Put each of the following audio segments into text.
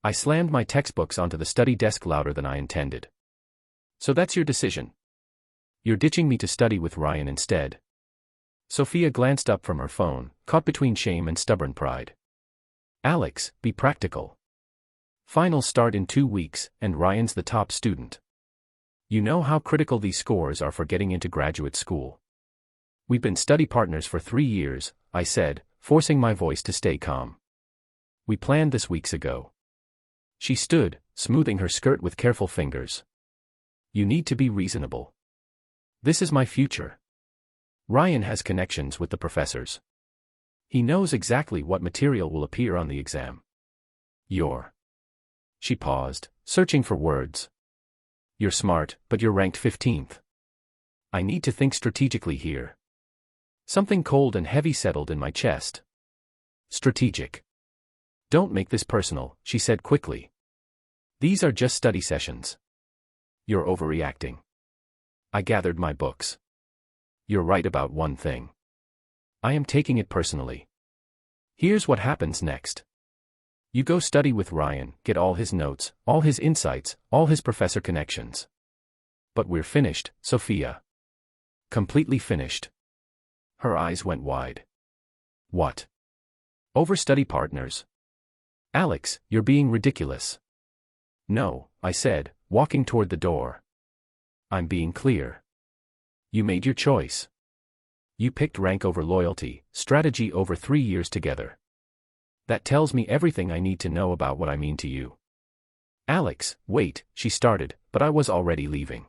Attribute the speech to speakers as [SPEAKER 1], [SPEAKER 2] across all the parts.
[SPEAKER 1] I slammed my textbooks onto the study desk louder than I intended. So that's your decision? You're ditching me to study with Ryan instead? Sophia glanced up from her phone, caught between shame and stubborn pride. Alex, be practical. Finals start in 2 weeks, and Ryan's the top student. You know how critical these scores are for getting into graduate school. We've been study partners for 3 years, I said, forcing my voice to stay calm. We planned this weeks ago. She stood, smoothing her skirt with careful fingers. You need to be reasonable. This is my future. Ryan has connections with the professors. He knows exactly what material will appear on the exam. She paused, searching for words. You're smart, but you're ranked 15th. I need to think strategically here. Something cold and heavy settled in my chest. Strategic. Don't make this personal, she said quickly. These are just study sessions. You're overreacting. I gathered my books. You're right about one thing. I am taking it personally. Here's what happens next. You go study with Ryan, get all his notes, all his insights, all his professor connections. But we're finished, Sophia. Completely finished. Her eyes went wide. What? Over study partners? Alex, you're being ridiculous. No, I said, walking toward the door. I'm being clear. You made your choice. You picked rank over loyalty, strategy over 3 years together. That tells me everything I need to know about what I mean to you. Alex, wait, she started, but I was already leaving.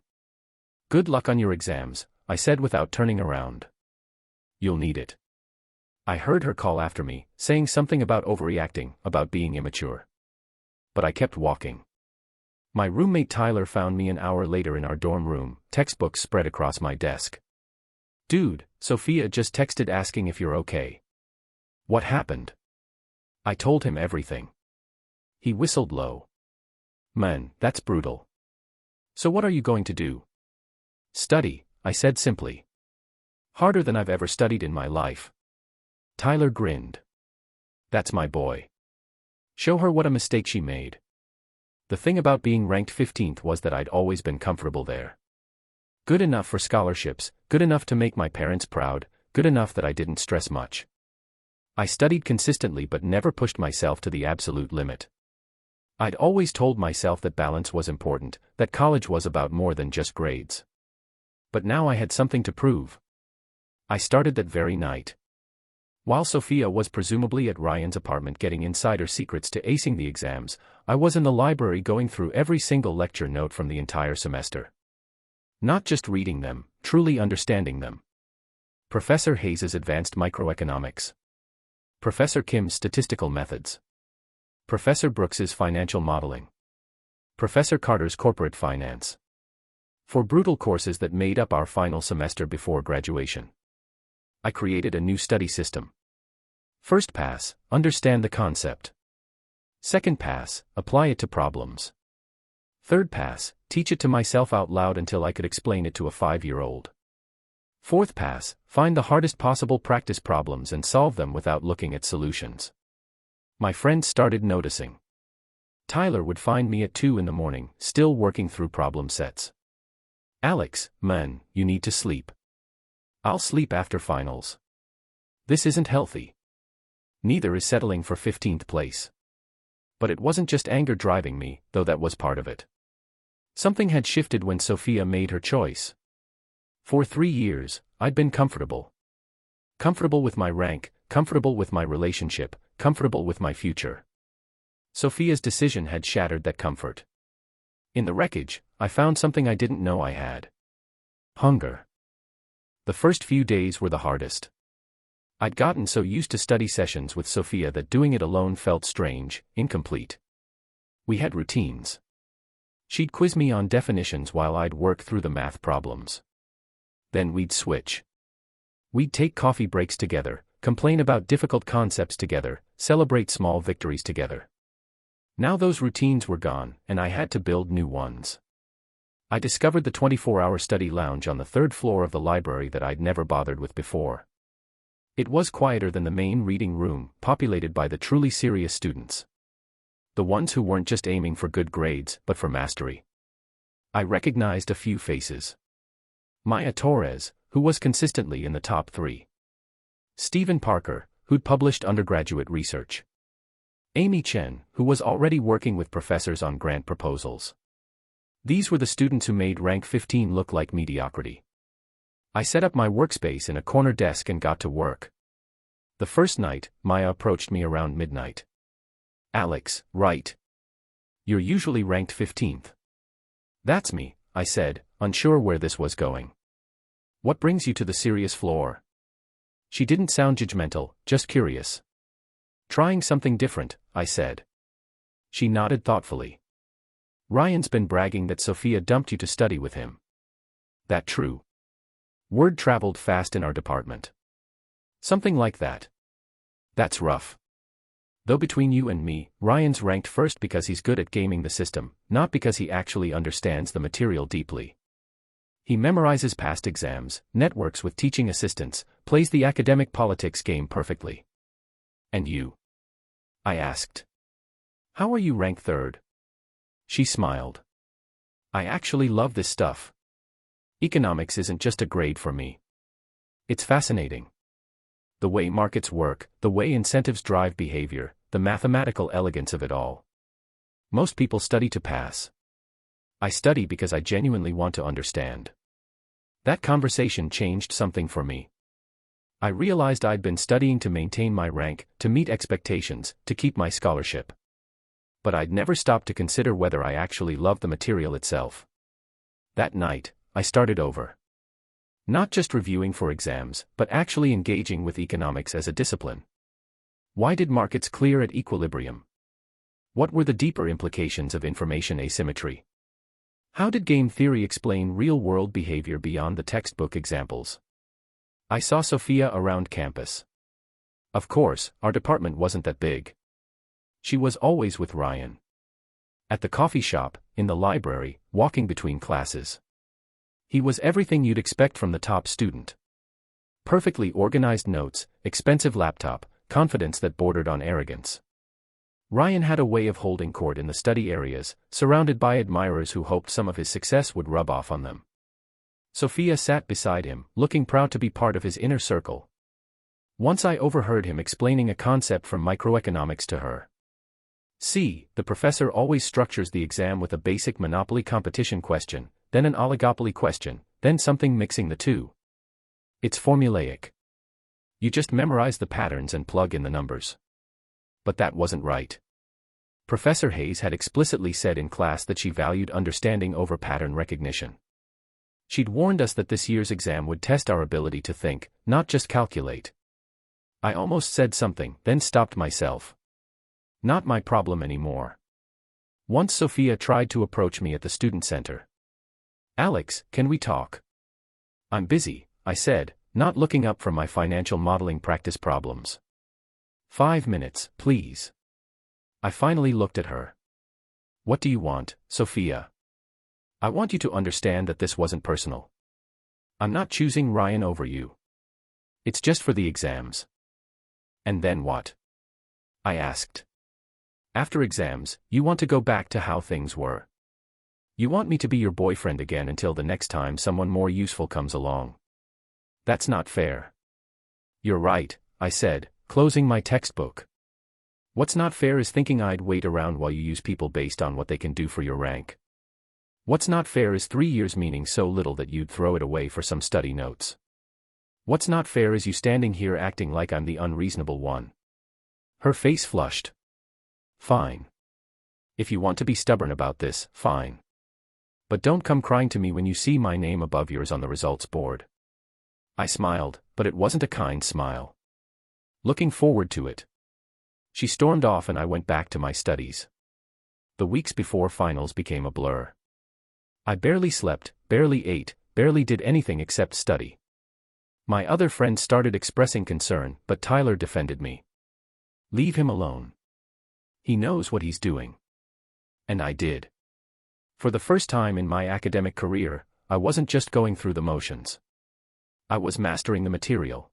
[SPEAKER 1] Good luck on your exams, I said without turning around. You'll need it. I heard her call after me, saying something about overreacting, about being immature. But I kept walking. My roommate Tyler found me an hour later in our dorm room, textbooks spread across my desk. Dude, Sophia just texted asking if you're okay. What happened? I told him everything. He whistled low. Man, that's brutal. So what are you going to do? Study, I said simply. Harder than I've ever studied in my life. Tyler grinned. That's my boy. Show her what a mistake she made. The thing about being ranked 15th was that I'd always been comfortable there. Good enough for scholarships, good enough to make my parents proud, good enough that I didn't stress much. I studied consistently but never pushed myself to the absolute limit. I'd always told myself that balance was important, that college was about more than just grades. But now I had something to prove. I started that very night. While Sophia was presumably at Ryan's apartment getting insider secrets to acing the exams, I was in the library going through every single lecture note from the entire semester. Not just reading them, truly understanding them. Professor Hayes's advanced microeconomics. Professor Kim's statistical methods. Professor Brooks's financial modeling. Professor Carter's corporate finance. 4 brutal courses that made up our final semester before graduation. I created a new study system. First pass, understand the concept. Second pass, apply it to problems. Third pass, teach it to myself out loud until I could explain it to a 5-year-old. Fourth pass, find the hardest possible practice problems and solve them without looking at solutions. My friends started noticing. Tyler would find me at 2 in the morning, still working through problem sets. Alex, man, you need to sleep. I'll sleep after finals. This isn't healthy. Neither is settling for 15th place. But it wasn't just anger driving me, though that was part of it. Something had shifted when Sophia made her choice. For 3 years, I'd been comfortable. Comfortable with my rank, comfortable with my relationship, comfortable with my future. Sophia's decision had shattered that comfort. In the wreckage, I found something I didn't know I had. Hunger. The first few days were the hardest. I'd gotten so used to study sessions with Sophia that doing it alone felt strange, incomplete. We had routines. She'd quiz me on definitions while I'd work through the math problems. Then we'd switch. We'd take coffee breaks together, complain about difficult concepts together, celebrate small victories together. Now those routines were gone, and I had to build new ones. I discovered the 24-hour study lounge on the 3rd floor of the library that I'd never bothered with before. It was quieter than the main reading room, populated by the truly serious students. The ones who weren't just aiming for good grades, but for mastery. I recognized a few faces. Maya Torres, who was consistently in the top 3. Stephen Parker, who'd published undergraduate research. Amy Chen, who was already working with professors on grant proposals. These were the students who made rank 15 look like mediocrity. I set up my workspace in a corner desk and got to work. The first night, Maya approached me around midnight. "Alex, right? You're usually ranked 15th. "That's me," I said, unsure where this was going. "What brings you to the serious floor?" She didn't sound judgmental, just curious. "Trying something different," I said. She nodded thoughtfully. "Ryan's been bragging that Sophia dumped you to study with him. That true?" Word traveled fast in our department. "Something like that." "That's rough. Though between you and me, Ryan's ranked first because he's good at gaming the system, not because he actually understands the material deeply. He memorizes past exams, networks with teaching assistants, plays the academic politics game perfectly." "And you?" I asked. "How are you ranked 3rd? She smiled. "I actually love this stuff. Economics isn't just a grade for me. It's fascinating. The way markets work, the way incentives drive behavior, the mathematical elegance of it all. Most people study to pass. I study because I genuinely want to understand." That conversation changed something for me. I realized I'd been studying to maintain my rank, to meet expectations, to keep my scholarship. But I'd never stopped to consider whether I actually loved the material itself. That night, I started over. Not just reviewing for exams, but actually engaging with economics as a discipline. Why did markets clear at equilibrium? What were the deeper implications of information asymmetry? How did game theory explain real-world behavior beyond the textbook examples? I saw Sophia around campus. Of course, our department wasn't that big. She was always with Ryan. At the coffee shop, in the library, walking between classes. He was everything you'd expect from the top student. Perfectly organized notes, expensive laptop, confidence that bordered on arrogance. Ryan had a way of holding court in the study areas, surrounded by admirers who hoped some of his success would rub off on them. Sophia sat beside him, looking proud to be part of his inner circle. Once I overheard him explaining a concept from microeconomics to her. "See, the professor always structures the exam with a basic monopoly competition question, then an oligopoly question, then something mixing the two. It's formulaic. You just memorize the patterns and plug in the numbers." But that wasn't right. Professor Hayes had explicitly said in class that she valued understanding over pattern recognition. She'd warned us that this year's exam would test our ability to think, not just calculate. I almost said something, then stopped myself. Not my problem anymore. Once Sophia tried to approach me at the student center. "Alex, can we talk?" "I'm busy," I said, not looking up from my financial modeling practice problems. "5 minutes, please." I finally looked at her. "What do you want, Sophia?" "I want you to understand that this wasn't personal. I'm not choosing Ryan over you. It's just for the exams." "And then what?" I asked. "After exams, you want to go back to how things were. You want me to be your boyfriend again until the next time someone more useful comes along. That's not fair." "You're right," I said, closing my textbook. "What's not fair is thinking I'd wait around while you use people based on what they can do for your rank. What's not fair is 3 years meaning so little that you'd throw it away for some study notes. What's not fair is you standing here acting like I'm the unreasonable one." Her face flushed. "Fine. If you want to be stubborn about this, fine. But don't come crying to me when you see my name above yours on the results board." I smiled, but it wasn't a kind smile. "Looking forward to it." She stormed off and I went back to my studies. The weeks before finals became a blur. I barely slept, barely ate, barely did anything except study. My other friends started expressing concern, but Tyler defended me. "Leave him alone. He knows what he's doing." And I did. For the first time in my academic career, I wasn't just going through the motions. I was mastering the material.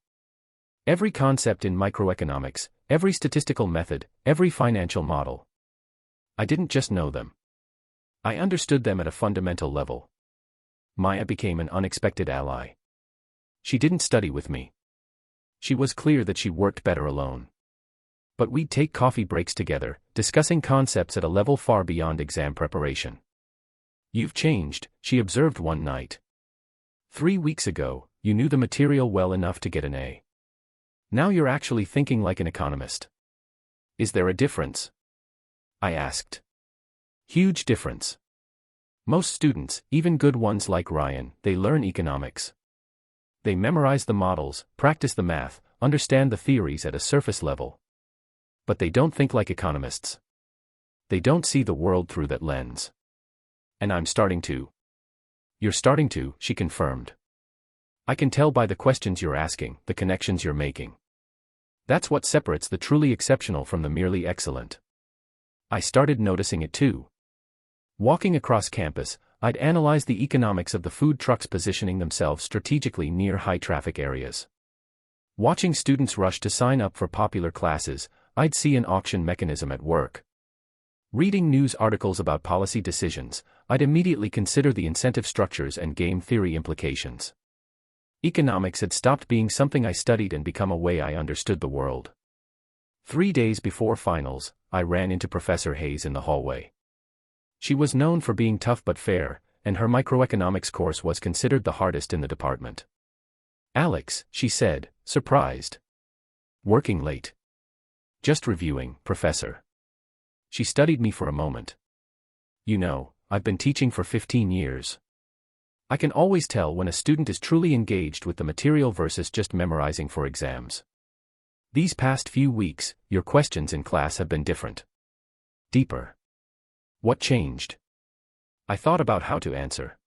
[SPEAKER 1] Every concept in microeconomics, every statistical method, every financial model. I didn't just know them. I understood them at a fundamental level. Maya became an unexpected ally. She didn't study with me. She was clear that she worked better alone. But we'd take coffee breaks together, discussing concepts at a level far beyond exam preparation. "You've changed," she observed one night. 3 weeks ago, you knew the material well enough to get an A. Now you're actually thinking like an economist. Is there a difference? I asked. Huge difference. Most students, even good ones like Ryan, they learn economics. They memorize the models, practice the math, understand the theories at a surface level. But they don't think like economists. They don't see the world through that lens. And I'm starting to. You're starting to, she confirmed. I can tell by the questions you're asking, the connections you're making. That's what separates the truly exceptional from the merely excellent. I started noticing it too. Walking across campus, I'd analyze the economics of the food trucks positioning themselves strategically near high-traffic areas. Watching students rush to sign up for popular classes, I'd see an auction mechanism at work. Reading news articles about policy decisions, I'd immediately consider the incentive structures and game theory implications. Economics had stopped being something I studied and become a way I understood the world. 3 days before finals, I ran into Professor Hayes in the hallway. She was known for being tough but fair, and her microeconomics course was considered the hardest in the department. "Alex," she said, surprised. "Working late?" "Just reviewing, Professor." She studied me for a moment. "You know, I've been teaching for 15 years. I can always tell when a student is truly engaged with the material versus just memorizing for exams. These past few weeks, your questions in class have been different. Deeper. What changed?" I thought about how to answer.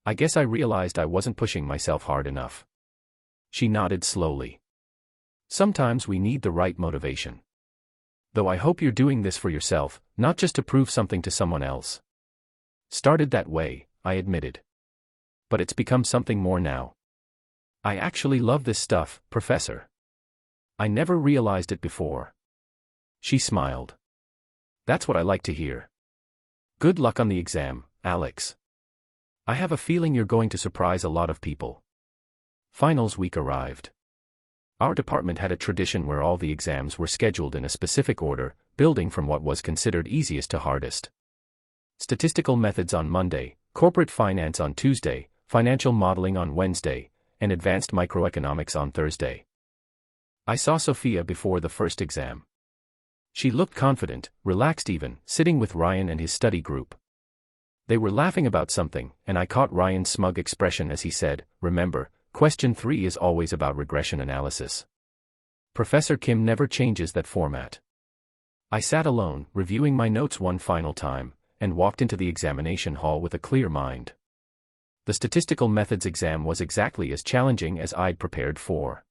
[SPEAKER 1] I guess I realized I wasn't pushing myself hard enough. She nodded slowly. "Sometimes we need the right motivation. Though I hope you're doing this for yourself, not just to prove something to someone else." "Started that way," I admitted. "But it's become something more now. I actually love this stuff, Professor. I never realized it before." She smiled. "That's what I like to hear. Good luck on the exam, Alex. I have a feeling you're going to surprise a lot of people." Finals week arrived. Our department had a tradition where all the exams were scheduled in a specific order, building from what was considered easiest to hardest. Statistical methods on Monday, corporate finance on Tuesday, financial modeling on Wednesday, and advanced microeconomics on Thursday. I saw Sophia before the first exam. She looked confident, relaxed even, sitting with Ryan and his study group. They were laughing about something, and I caught Ryan's smug expression as he said, "Remember, question 3 is always about regression analysis. Professor Kim never changes that format." I sat alone, reviewing my notes one final time, and walked into the examination hall with a clear mind. The statistical methods exam was exactly as challenging as I'd prepared for.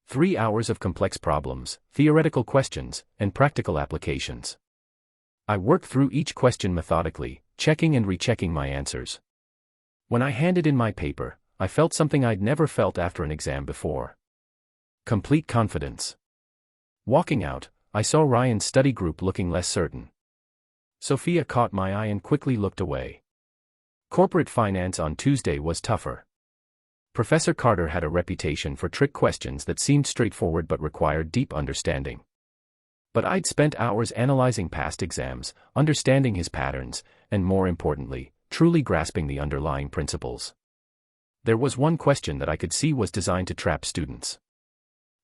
[SPEAKER 1] 3 hours of complex problems, theoretical questions, and practical applications. I worked through each question methodically, checking and rechecking my answers. When I handed in my paper, I felt something I'd never felt after an exam before. Complete confidence. Walking out, I saw Ryan's study group looking less certain. Sophia caught my eye and quickly looked away. Corporate finance on Tuesday was tougher. Professor Carter had a reputation for trick questions that seemed straightforward but required deep understanding. But I'd spent hours analyzing past exams, understanding his patterns, and more importantly, truly grasping the underlying principles. There was one question that I could see was designed to trap students.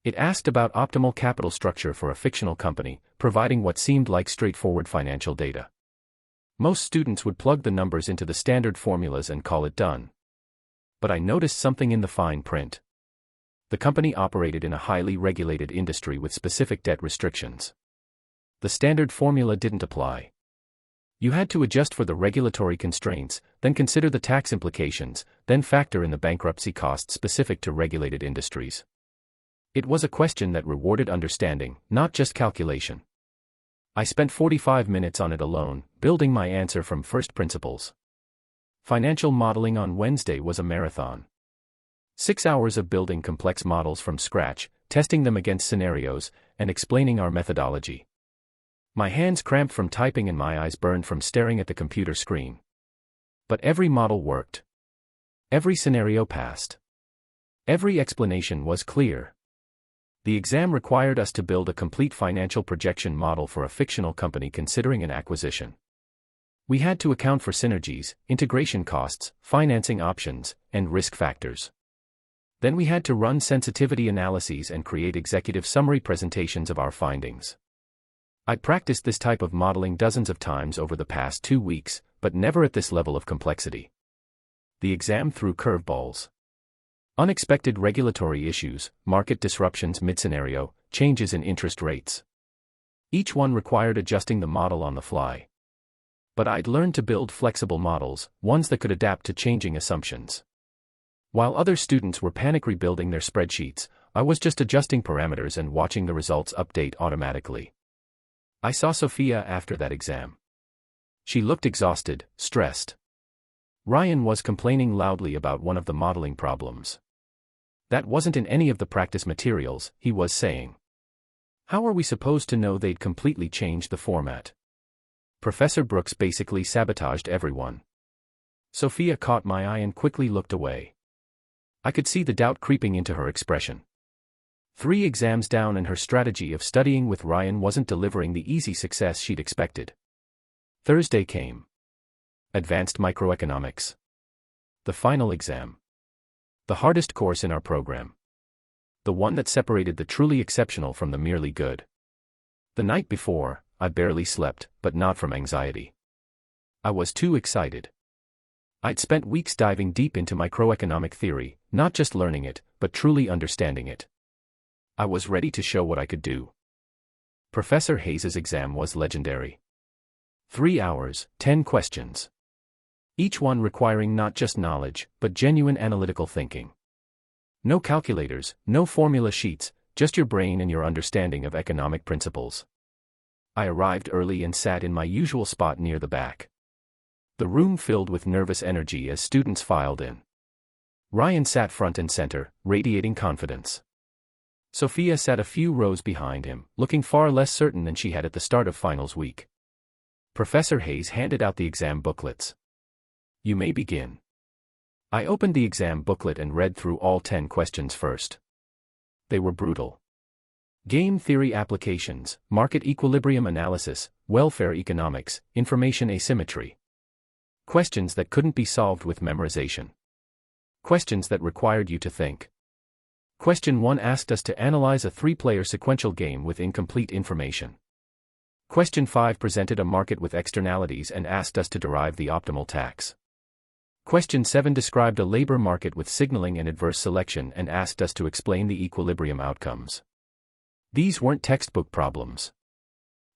[SPEAKER 1] It asked about optimal capital structure for a fictional company, providing what seemed like straightforward financial data. Most students would plug the numbers into the standard formulas and call it done. But I noticed something in the fine print. The company operated in a highly regulated industry with specific debt restrictions. The standard formula didn't apply. You had to adjust for the regulatory constraints, then consider the tax implications, then factor in the bankruptcy costs specific to regulated industries. It was a question that rewarded understanding, not just calculation. I spent 45 minutes on it alone, building my answer from first principles. Financial modeling on Wednesday was a marathon. 6 hours of building complex models from scratch, testing them against scenarios, and explaining our methodology. My hands cramped from typing and my eyes burned from staring at the computer screen. But every model worked. Every scenario passed. Every explanation was clear. The exam required us to build a complete financial projection model for a fictional company considering an acquisition. We had to account for synergies, integration costs, financing options, and risk factors. Then we had to run sensitivity analyses and create executive summary presentations of our findings. I practiced this type of modeling dozens of times over the past 2 weeks, but never at this level of complexity. The exam threw curveballs. Unexpected regulatory issues, market disruptions mid-scenario, changes in interest rates. Each one required adjusting the model on the fly. But I'd learned to build flexible models, ones that could adapt to changing assumptions. While other students were panic rebuilding their spreadsheets, I was just adjusting parameters and watching the results update automatically. I saw Sophia after that exam. She looked exhausted, stressed. Ryan was complaining loudly about one of the modeling problems. That wasn't in any of the practice materials, he was saying. How are we supposed to know they'd completely changed the format? Professor Brooks basically sabotaged everyone. Sophia caught my eye and quickly looked away. I could see the doubt creeping into her expression. 3 exams down and her strategy of studying with Ryan wasn't delivering the easy success she'd expected. Thursday came. Advanced Microeconomics. The final exam. The hardest course in our program. The one that separated the truly exceptional from the merely good. The night before, I barely slept, but not from anxiety. I was too excited. I'd spent weeks diving deep into microeconomic theory, not just learning it, but truly understanding it. I was ready to show what I could do. Professor Hayes's exam was legendary. 3 hours, 10 questions. Each one requiring not just knowledge, but genuine analytical thinking. No calculators, no formula sheets, just your brain and your understanding of economic principles. I arrived early and sat in my usual spot near the back. The room filled with nervous energy as students filed in. Ryan sat front and center, radiating confidence. Sophia sat a few rows behind him, looking far less certain than she had at the start of finals week. Professor Hayes handed out the exam booklets. You may begin. I opened the exam booklet and read through all 10 questions first. They were brutal. Game theory applications, market equilibrium analysis, welfare economics, information asymmetry. Questions that couldn't be solved with memorization. Questions that required you to think. Question 1 asked us to analyze a 3-player sequential game with incomplete information. Question 5 presented a market with externalities and asked us to derive the optimal tax. Question 7 described a labor market with signaling and adverse selection and asked us to explain the equilibrium outcomes. These weren't textbook problems.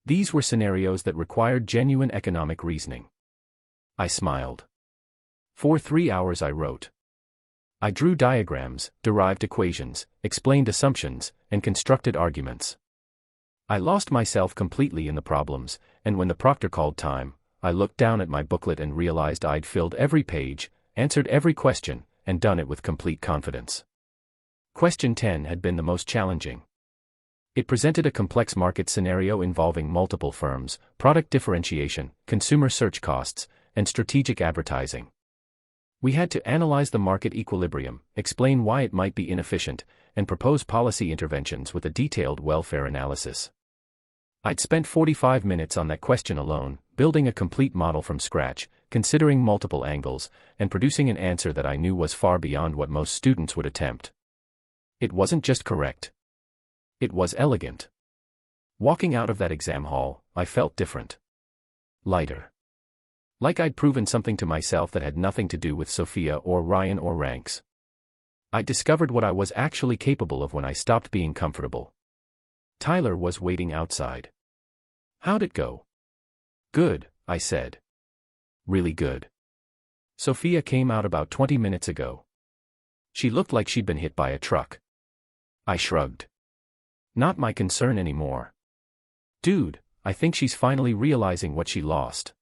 [SPEAKER 1] These were scenarios that required genuine economic reasoning. I smiled. For 3 hours I wrote. I drew diagrams, derived equations, explained assumptions, and constructed arguments. I lost myself completely in the problems, and when the proctor called time, I looked down at my booklet and realized I'd filled every page, answered every question, and done it with complete confidence. Question 10 had been the most challenging. It presented a complex market scenario involving multiple firms, product differentiation, consumer search costs, and strategic advertising. We had to analyze the market equilibrium, explain why it might be inefficient, and propose policy interventions with a detailed welfare analysis. I'd spent 45 minutes on that question alone, building a complete model from scratch, considering multiple angles, and producing an answer that I knew was far beyond what most students would attempt. It wasn't just correct. It was elegant. Walking out of that exam hall, I felt different. Lighter. Like I'd proven something to myself that had nothing to do with Sophia or Ryan or ranks. I discovered what I was actually capable of when I stopped being comfortable. Tyler was waiting outside. How'd it go? Good, I said. Really good. Sophia came out about 20 minutes ago. She looked like she'd been hit by a truck. I shrugged. Not my concern anymore. Dude, I think she's finally realizing what she lost.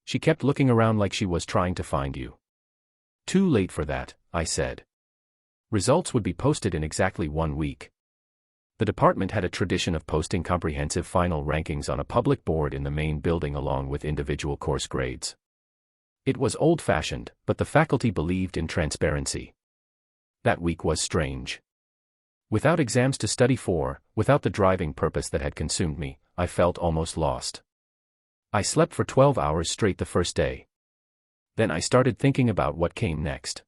[SPEAKER 1] She kept looking around like she was trying to find you. Too late for that, I said. Results would be posted in exactly 1 week. The department had a tradition of posting comprehensive final rankings on a public board in the main building along with individual course grades. It was old-fashioned, but the faculty believed in transparency. That week was strange. Without exams to study for, without the driving purpose that had consumed me, I felt almost lost. I slept for 12 hours straight the first day. Then I started thinking about what came next.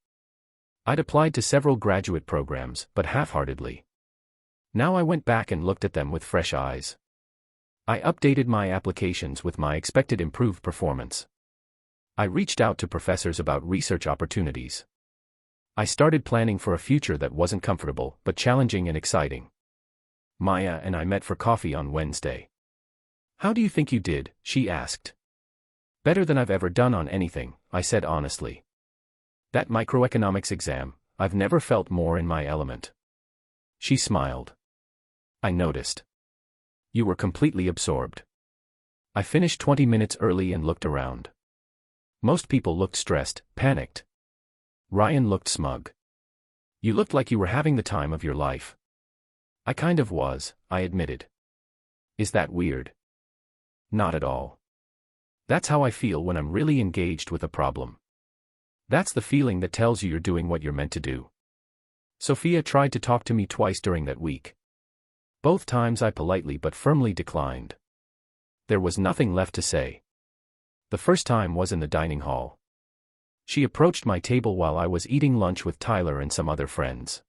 [SPEAKER 1] I'd applied to several graduate programs, but half-heartedly. Now I went back and looked at them with fresh eyes. I updated my applications with my expected improved performance. I reached out to professors about research opportunities. I started planning for a future that wasn't comfortable, but challenging and exciting. Maya and I met for coffee on Wednesday. "How do you think you did?" she asked. "Better than I've ever done on anything," I said honestly. "That microeconomics exam, I've never felt more in my element." She smiled. "I noticed. You were completely absorbed." I finished 20 minutes early and looked around. Most people looked stressed, panicked. Ryan looked smug. "You looked like you were having the time of your life." "I kind of was," I admitted. "Is that weird?" "Not at all. That's how I feel when I'm really engaged with a problem. That's the feeling that tells you you're doing what you're meant to do." Sophia tried to talk to me twice during that week. Both times I politely but firmly declined. There was nothing left to say. The first time was in the dining hall. She approached my table while I was eating lunch with Tyler and some other friends.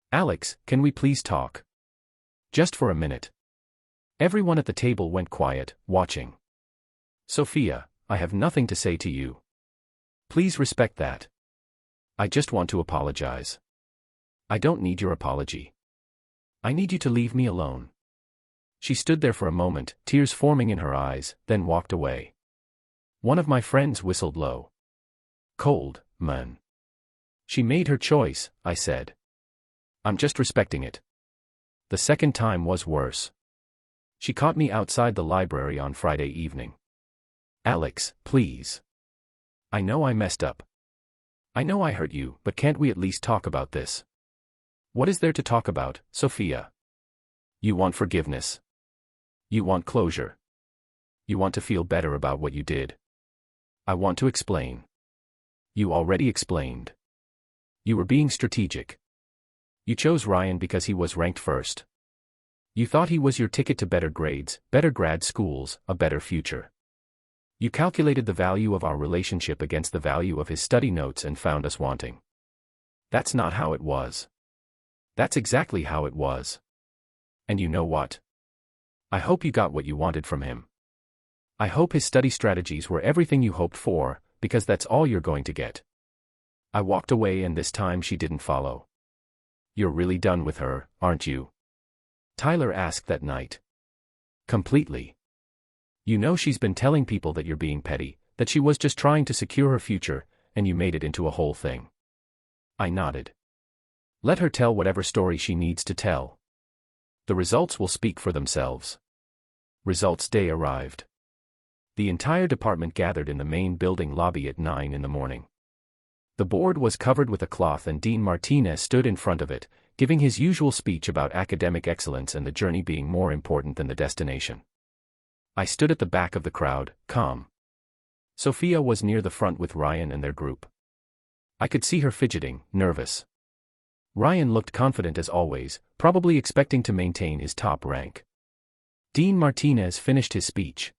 [SPEAKER 1] "Alex, can we please talk? Just for a minute." Everyone at the table went quiet, watching. "Sophia, I have nothing to say to you. Please respect that. I just want to apologize." "I don't need your apology. I need you to leave me alone." She stood there for a moment, tears forming in her eyes, then walked away. One of my friends whistled low. "Cold, man." "She made her choice," I said. "I'm just respecting it." The second time was worse. She caught me outside the library on Friday evening. "Alex, please. I know I messed up. I know I hurt you, but can't we at least talk about this?" "What is there to talk about, Sophia? You want forgiveness. You want closure. You want to feel better about what you did. I want to explain." "You already explained. You were being strategic. You chose Ryan because he was ranked first. You thought he was your ticket to better grades, better grad schools, a better future. You calculated the value of our relationship against the value of his study notes and found us wanting. That's not how it was. That's exactly how it was. And you know what? I hope you got what you wanted from him. I hope his study strategies were everything you hoped for, because that's all you're going to get." I walked away and this time she didn't follow. "You're really done with her, aren't you?" Tyler asked that night. "Completely. You know she's been telling people that you're being petty, that she was just trying to secure her future, and you made it into a whole thing." I nodded. "Let her tell whatever story she needs to tell. The results will speak for themselves." Results day arrived. The entire department gathered in the main building lobby at 9 in the morning. The board was covered with a cloth and Dean Martinez stood in front of it, giving his usual speech about academic excellence and the journey being more important than the destination. I stood at the back of the crowd, calm. Sophia was near the front with Ryan and their group. I could see her fidgeting, nervous. Ryan looked confident as always, probably expecting to maintain his top rank. Dean Martinez finished his speech.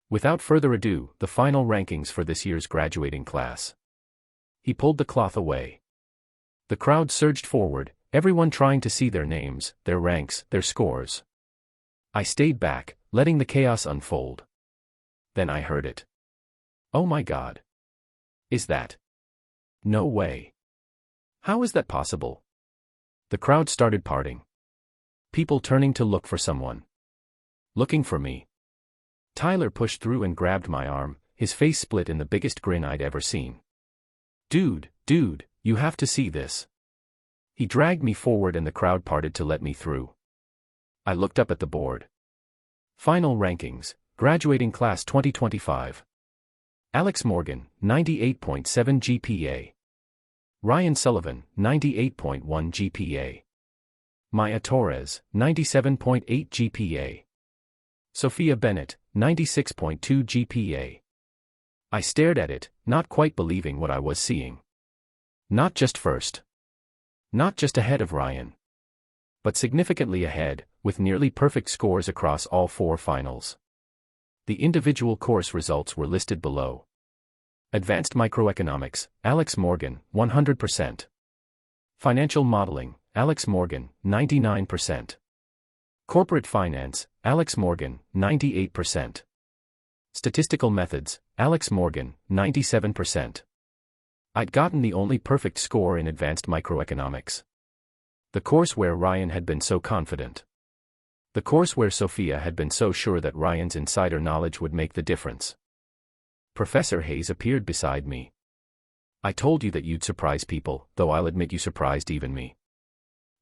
[SPEAKER 1] "Without further ado, the final rankings for this year's graduating class." He pulled the cloth away. The crowd surged forward, everyone trying to see their names, their ranks, their scores. I stayed back, letting the chaos unfold. Then I heard it. "Oh my God. Is that? No way. How is that possible?" The crowd started parting. People turning to look for someone. Looking for me. Tyler pushed through and grabbed my arm, his face split in the biggest grin I'd ever seen. Dude, you have to see this." He dragged me forward and the crowd parted to let me through. I looked up at the board. Final rankings, graduating class 2025. Alex Morgan, 98.7 GPA. Ryan Sullivan, 98.1 GPA. Maya Torres, 97.8 GPA. Sophia Bennett, 96.2 GPA. I stared at it, not quite believing what I was seeing. Not just first. Not just ahead of Ryan. But significantly ahead, with nearly perfect scores across all 4 finals. The individual course results were listed below. Advanced Microeconomics, Alex Morgan, 100%. Financial Modeling, Alex Morgan, 99%. Corporate Finance, Alex Morgan, 98%. Statistical Methods, Alex Morgan, 97%. I'd gotten the only perfect score in Advanced Microeconomics. The course where Ryan had been so confident. The course where Sophia had been so sure that Ryan's insider knowledge would make the difference. Professor Hayes appeared beside me. I told you that you'd surprise people, though I'll admit you surprised even me.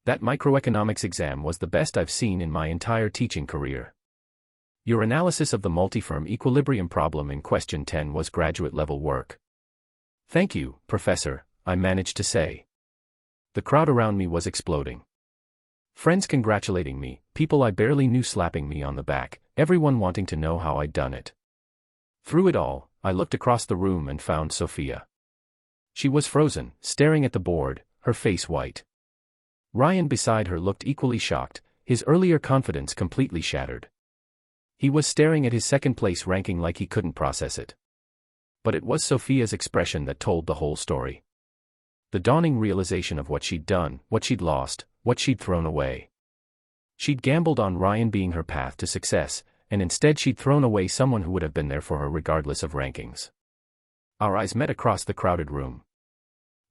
[SPEAKER 1] That microeconomics exam was the best I've seen in my entire teaching career. Your analysis of the multi-firm equilibrium problem in question 10 was graduate-level work. Thank you, Professor, I managed to say. The crowd around me was exploding. Friends congratulating me, people I barely knew slapping me on the back, everyone wanting to know how I'd done it. Through it all, I looked across the room and found Sophia. She was frozen, staring at the board, her face white. Ryan beside her looked equally shocked, his earlier confidence completely shattered. He was staring at his second-place ranking like he couldn't process it. But it was Sophia's expression that told the whole story. The dawning realization of what she'd done, what she'd lost, what she'd thrown away. She'd gambled on Ryan being her path to success, and instead she'd thrown away someone who would have been there for her regardless of rankings. Our eyes met across the crowded room.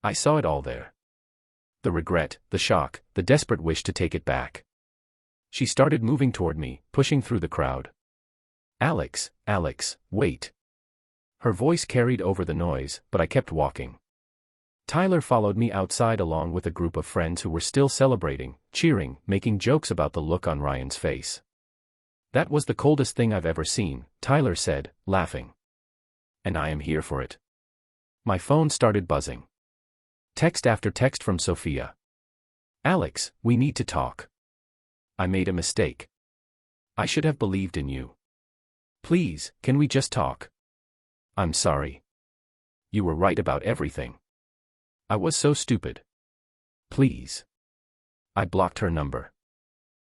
[SPEAKER 1] I saw it all there. The regret, the shock, the desperate wish to take it back. She started moving toward me, pushing through the crowd. Alex, wait. Her voice carried over the noise, but I kept walking. Tyler followed me outside along with a group of friends who were still celebrating, cheering, making jokes about the look on Ryan's face. That was the coldest thing I've ever seen, Tyler said, laughing. And I am here for it. My phone started buzzing. Text after text from Sophia. Alex, we need to talk. I made a mistake. I should have believed in you. Please, can we just talk? I'm sorry. You were right about everything. I was so stupid. Please. I blocked her number.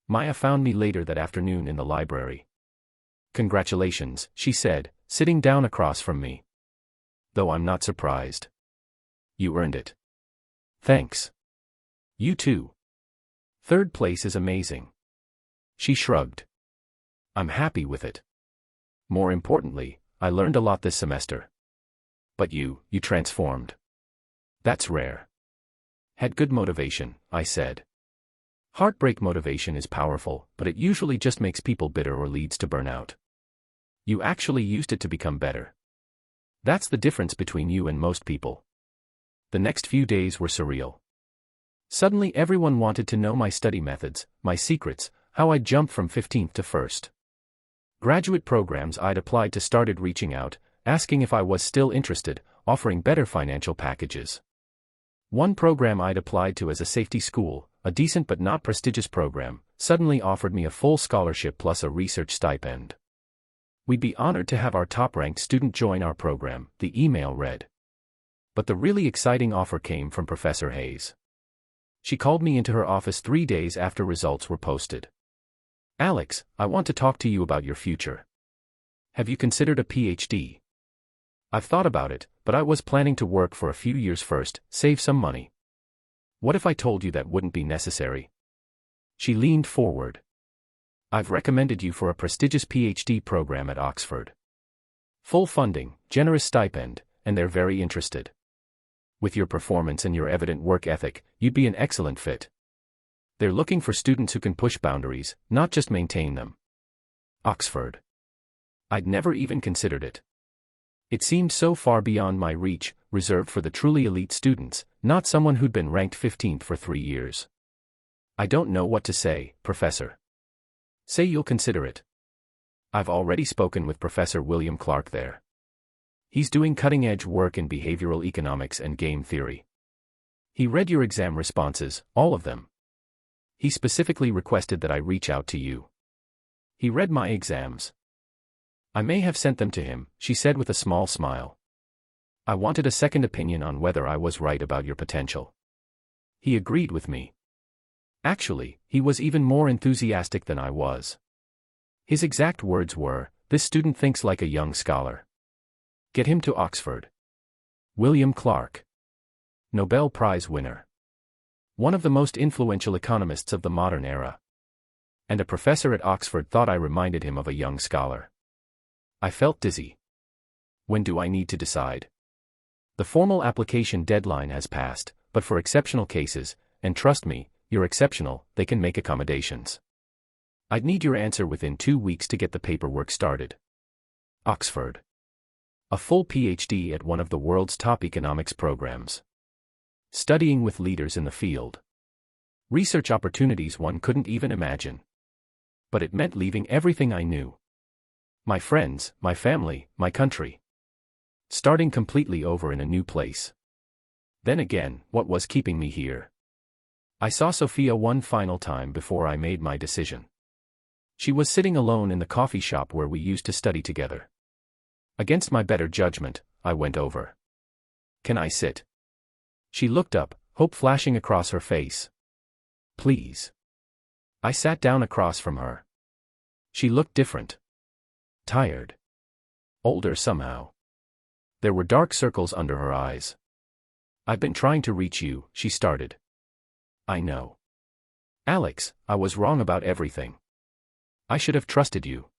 [SPEAKER 1] Maya found me later that afternoon in the library. Congratulations, she said, sitting down across from me. Though I'm not surprised. You earned it. Thanks. You too. 3rd place is amazing. She shrugged. I'm happy with it. More importantly, I learned a lot this semester. But you transformed. That's rare. Had good motivation, I said. Heartbreak motivation is powerful, but it usually just makes people bitter or leads to burnout. You actually used it to become better. That's the difference between you and most people. The next few days were surreal. Suddenly everyone wanted to know my study methods, my secrets, how I'd jump from 15th to 1st. Graduate programs I'd applied to started reaching out, asking if I was still interested, offering better financial packages. One program I'd applied to as a safety school, a decent but not prestigious program, suddenly offered me a full scholarship plus a research stipend. We'd be honored to have our top-ranked student join our program, the email read. But the really exciting offer came from Professor Hayes. She called me into her office 3 days after results were posted. Alex, I want to talk to you about your future. Have you considered a PhD? I've thought about it, but I was planning to work for a few years first, save some money. What if I told you that wouldn't be necessary? She leaned forward. I've recommended you for a prestigious PhD program at Oxford. Full funding, generous stipend, and they're very interested. With your performance and your evident work ethic, you'd be an excellent fit. They're looking for students who can push boundaries, not just maintain them. Oxford. I'd never even considered it. It seemed so far beyond my reach, reserved for the truly elite students, not someone who'd been ranked 15th for 3 years. I don't know what to say, Professor. Say you'll consider it. I've already spoken with Professor William Clark there. He's doing cutting-edge work in behavioral economics and game theory. He read your exam responses, all of them. He specifically requested that I reach out to you. He read my exams. I may have sent them to him, she said with a small smile. I wanted a second opinion on whether I was right about your potential. He agreed with me. Actually, he was even more enthusiastic than I was. His exact words were, "This student thinks like a young scholar. Get him to Oxford." William Clark. Nobel Prize winner. One of the most influential economists of the modern era. And a professor at Oxford thought I reminded him of a young scholar. I felt dizzy. When do I need to decide? The formal application deadline has passed, but for exceptional cases, and trust me, you're exceptional, they can make accommodations. I'd need your answer within 2 weeks to get the paperwork started. Oxford. A full PhD at one of the world's top economics programs. Studying with leaders in the field. Research opportunities one couldn't even imagine. But it meant leaving everything I knew. My friends, my family, my country. Starting completely over in a new place. Then again, what was keeping me here? I saw Sophia one final time before I made my decision. She was sitting alone in the coffee shop where we used to study together. Against my better judgment, I went over. "Can I sit?" She looked up, hope flashing across her face. "Please." I sat down across from her. She looked different. Tired. Older somehow. There were dark circles under her eyes. "I've been trying to reach you," she started. "I know. Alex, I was wrong about everything. I should have trusted you.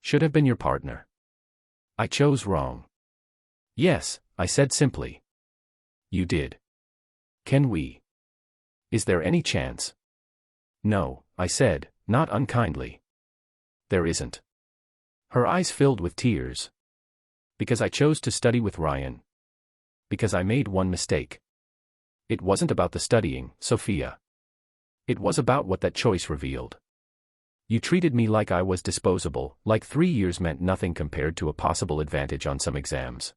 [SPEAKER 1] Should have been your partner. I chose wrong." "Yes," I said simply. "You did. Can we? Is there any chance?" "No," I said, not unkindly. "There isn't." Her eyes filled with tears. "Because I chose to study with Ryan. Because I made one mistake. It wasn't about the studying, Sophia. It was about what that choice revealed. You treated me like I was disposable, like 3 years meant nothing compared to a possible advantage on some exams.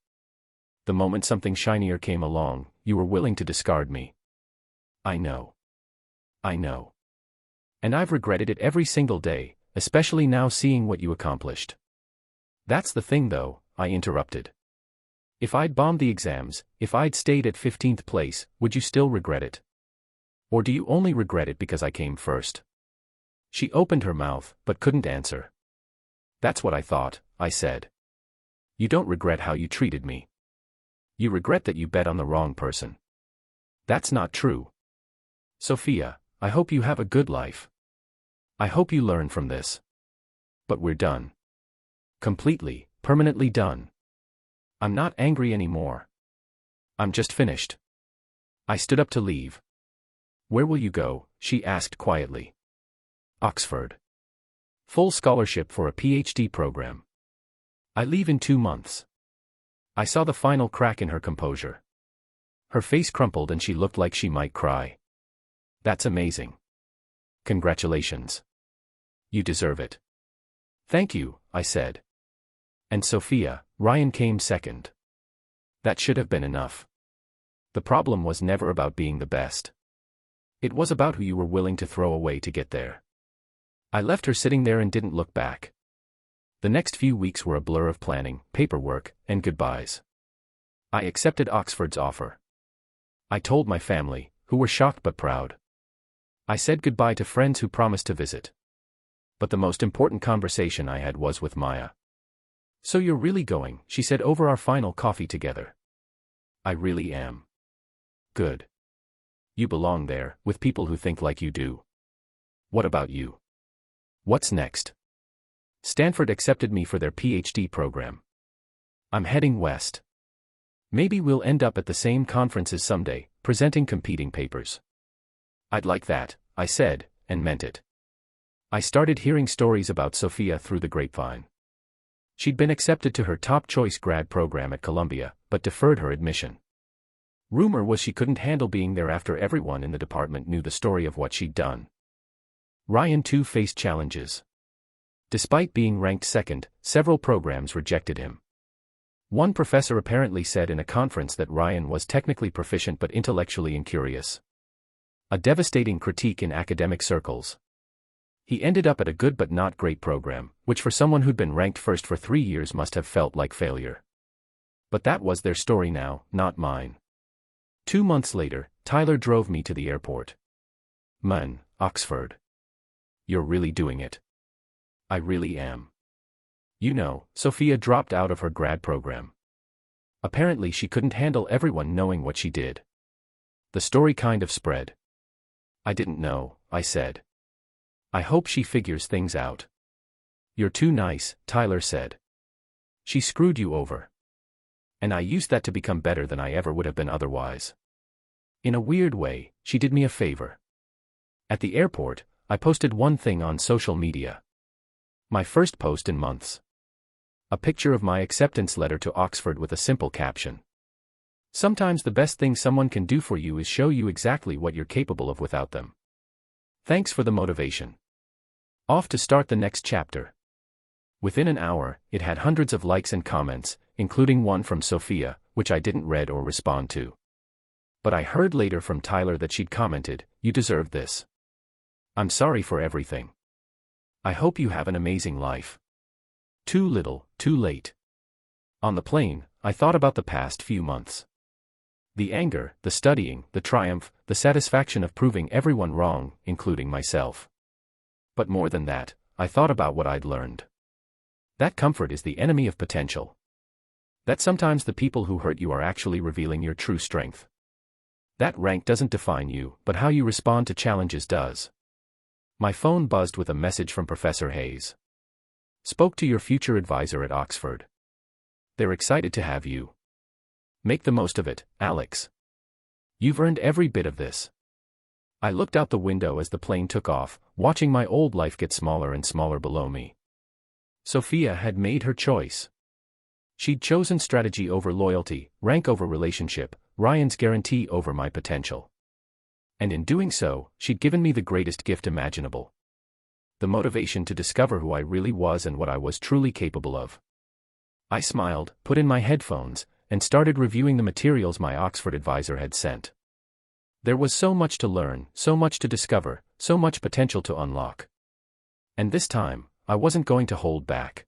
[SPEAKER 1] The moment something shinier came along, you were willing to discard me. I know. I know. And I've regretted it every single day, especially now seeing what you accomplished." "That's the thing though," I interrupted. "If I'd bombed the exams, if I'd stayed at 15th place, would you still regret it? Or do you only regret it because I came first?" She opened her mouth, but couldn't answer. "That's what I thought," I said. "You don't regret how you treated me. You regret that you bet on the wrong person." "That's not true. Sophia, I hope you have a good life. I hope you learn from this. But we're done. Completely, permanently done. I'm not angry anymore. I'm just finished." I stood up to leave. "Where will you go?" she asked quietly. "Oxford. Full scholarship for a PhD program. I leave in 2 months." I saw the final crack in her composure. Her face crumpled and she looked like she might cry. "That's amazing. Congratulations. You deserve it." "Thank you," I said. "And Sophia, Ryan came second. That should have been enough. The problem was never about being the best. It was about who you were willing to throw away to get there." I left her sitting there and didn't look back. The next few weeks were a blur of planning, paperwork, and goodbyes. I accepted Oxford's offer. I told my family, who were shocked but proud. I said goodbye to friends who promised to visit. But the most important conversation I had was with Maya. "So you're really going," she said over our final coffee together. "I really am." "Good. You belong there, with people who think like you do. What about you? What's next?" "Stanford accepted me for their PhD program. I'm heading west. Maybe we'll end up at the same conferences someday, presenting competing papers." "I'd like that," I said, and meant it. I started hearing stories about Sophia through the grapevine. She'd been accepted to her top choice grad program at Columbia, but deferred her admission. Rumor was she couldn't handle being there after everyone in the department knew the story of what she'd done. Ryan too faced challenges. Despite being ranked second, several programs rejected him. One professor apparently said in a conference that Ryan was technically proficient but intellectually incurious. A devastating critique in academic circles. He ended up at a good but not great program, which for someone who'd been ranked first for 3 years must have felt like failure. But that was their story now, not mine. 2 months later, Tyler drove me to the airport. Man, Oxford. You're really doing it. I really am. You know, Sophia dropped out of her grad program. Apparently she couldn't handle everyone knowing what she did. The story kind of spread. I didn't know, I said. I hope she figures things out. You're too nice, Tyler said. She screwed you over. And I used that to become better than I ever would have been otherwise. In a weird way, she did me a favor. At the airport, I posted one thing on social media. My first post in months. A picture of my acceptance letter to Oxford with a simple caption. Sometimes the best thing someone can do for you is show you exactly what you're capable of without them. Thanks for the motivation. Off to start the next chapter. Within an hour, it had hundreds of likes and comments, including one from Sophia, which I didn't read or respond to. But I heard later from Tyler that she'd commented, "You deserve this. I'm sorry for everything. I hope you have an amazing life." Too little, too late. On the plane, I thought about the past few months. The anger, the studying, the triumph, the satisfaction of proving everyone wrong, including myself. But more than that, I thought about what I'd learned. That comfort is the enemy of potential. That sometimes the people who hurt you are actually revealing your true strength. That rank doesn't define you, but how you respond to challenges does. My phone buzzed with a message from Professor Hayes. Spoke to your future advisor at Oxford. They're excited to have you. Make the most of it, Alex. You've earned every bit of this. I looked out the window as the plane took off, watching my old life get smaller and smaller below me. Sophia had made her choice. She'd chosen strategy over loyalty, rank over relationship, Ryan's guarantee over my potential. And in doing so, she'd given me the greatest gift imaginable. The motivation to discover who I really was and what I was truly capable of. I smiled, put in my headphones, and started reviewing the materials my Oxford advisor had sent. There was so much to learn, so much to discover, so much potential to unlock. And this time, I wasn't going to hold back.